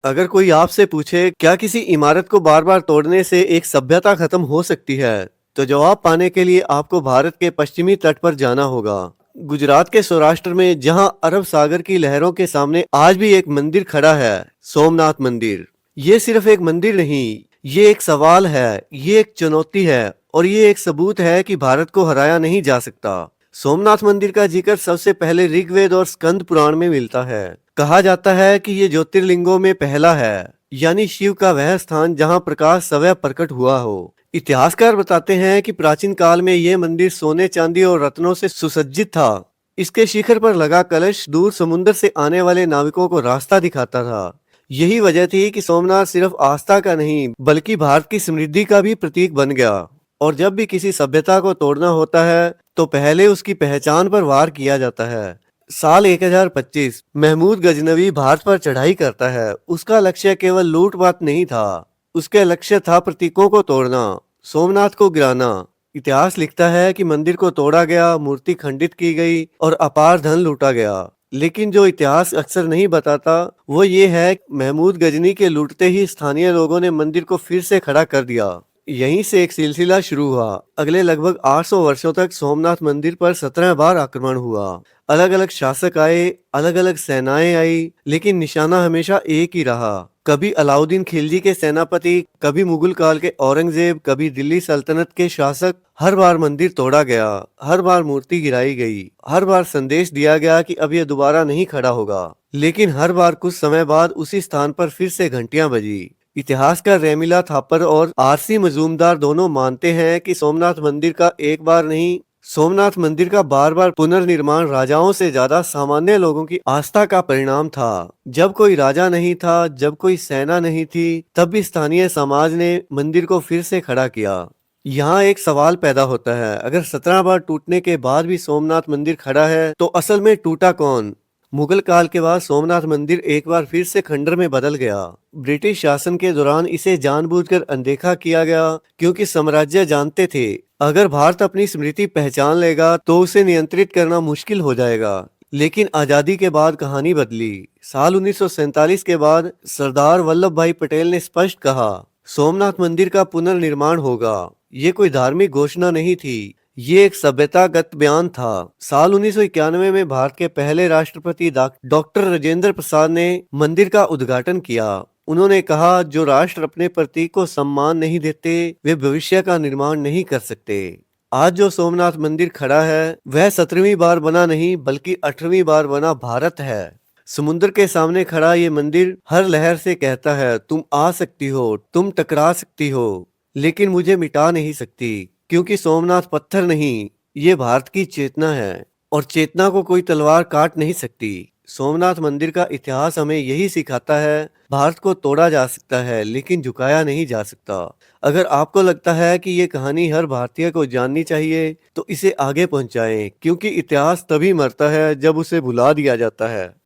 अगर कोई आपसे पूछे क्या किसी इमारत को बार बार तोड़ने से एक सभ्यता खत्म हो सकती है, तो जवाब पाने के लिए आपको भारत के पश्चिमी तट पर जाना होगा। गुजरात के सौराष्ट्र में जहां अरब सागर की लहरों के सामने आज भी एक मंदिर खड़ा है, सोमनाथ मंदिर। ये सिर्फ एक मंदिर नहीं, ये एक सवाल है, ये एक चुनौती है और ये एक सबूत है कि भारत को हराया नहीं जा सकता। सोमनाथ मंदिर का जिक्र सबसे पहले ऋग्वेद और स्कंद पुराण में मिलता है। कहा जाता है कि ये ज्योतिर्लिंगों में पहला है, यानी शिव का वह स्थान जहां प्रकाश स्वयं प्रकट हुआ हो। इतिहासकार बताते हैं कि प्राचीन काल में ये मंदिर सोने, चांदी और रत्नों से सुसज्जित था। इसके शिखर पर लगा कलश दूर समुद्र से आने वाले नाविकों को रास्ता दिखाता था। यही वजह थी कि सोमनाथ सिर्फ आस्था का नहीं बल्कि भारत की समृद्धि का भी प्रतीक बन गया। और जब भी किसी सभ्यता को तोड़ना होता है तो पहले उसकी पहचान पर वार किया जाता है। साल 1025 महमूद गजनवी भारत पर चढ़ाई करता है। उसका लक्ष्य केवल लूटपाट नहीं था, उसके लक्ष्य था प्रतीकों को तोड़ना, सोमनाथ को गिराना। इतिहास लिखता है कि मंदिर को तोड़ा गया, मूर्ति खंडित की गई और अपार धन लूटा गया। लेकिन जो इतिहास अक्सर नहीं बताता वो ये है कि महमूद गजनी के लूटते ही स्थानीय लोगों ने मंदिर को फिर से खड़ा कर दिया। यहीं से एक सिलसिला शुरू हुआ। अगले लगभग 800 वर्षों तक सोमनाथ मंदिर पर 17 बार आक्रमण हुआ। अलग अलग शासक आए, अलग अलग सेनाएं आई, लेकिन निशाना हमेशा एक ही रहा। कभी अलाउद्दीन खिलजी के सेनापति, कभी मुगल काल के औरंगजेब, कभी दिल्ली सल्तनत के शासक। हर बार मंदिर तोड़ा गया, हर बार मूर्ति गिराई गई, हर बार संदेश दिया गया कि अब यह दोबारा नहीं खड़ा होगा। लेकिन हर बार कुछ समय बाद उसी स्थान पर फिर से घंटियां बजी। इतिहासकार रेमिला थापर और आरसी मजूमदार दोनों मानते हैं कि सोमनाथ मंदिर का एक बार नहीं, सोमनाथ मंदिर का बार बार पुनर्निर्माण राजाओं से ज्यादा सामान्य लोगों की आस्था का परिणाम था। जब कोई राजा नहीं था, जब कोई सेना नहीं थी, तब भी स्थानीय समाज ने मंदिर को फिर से खड़ा किया। यहाँ एक सवाल पैदा होता है, अगर 17 बार टूटने के बाद भी सोमनाथ मंदिर खड़ा है तो असल में टूटा कौन? मुगल काल के बाद सोमनाथ मंदिर एक बार फिर से खंडर में बदल गया। ब्रिटिश शासन के दौरान इसे जानबूझकर अनदेखा किया गया क्योंकि साम्राज्य जानते थे अगर भारत अपनी स्मृति पहचान लेगा तो उसे नियंत्रित करना मुश्किल हो जाएगा। लेकिन आजादी के बाद कहानी बदली। साल 1947 के बाद सरदार वल्लभ भाई पटेल ने स्पष्ट कहा, सोमनाथ मंदिर का पुनर्निर्माण होगा। ये कोई धार्मिक घोषणा नहीं थी, ये एक सभ्यतागत बयान था। साल 1991 में भारत के पहले राष्ट्रपति डॉक्टर राजेंद्र प्रसाद ने मंदिर का उद्घाटन किया। उन्होंने कहा, जो राष्ट्र अपने प्रतीक को सम्मान नहीं देते वे भविष्य का निर्माण नहीं कर सकते। आज जो सोमनाथ मंदिर खड़ा है वह 17वीं बार बना नहीं बल्कि 18वीं बार बना भारत है। समुद्र के सामने खड़ा ये मंदिर हर लहर से कहता है, तुम आ सकती हो, तुम टकरा सकती हो, लेकिन मुझे मिटा नहीं सकती। क्योंकि सोमनाथ पत्थर नहीं, ये भारत की चेतना है और चेतना को कोई तलवार काट नहीं सकती। सोमनाथ मंदिर का इतिहास हमें यही सिखाता है, भारत को तोड़ा जा सकता है लेकिन झुकाया नहीं जा सकता। अगर आपको लगता है कि ये कहानी हर भारतीय को जाननी चाहिए तो इसे आगे पहुंचाएं, क्योंकि इतिहास तभी मरता है जब उसे भुला दिया जाता है।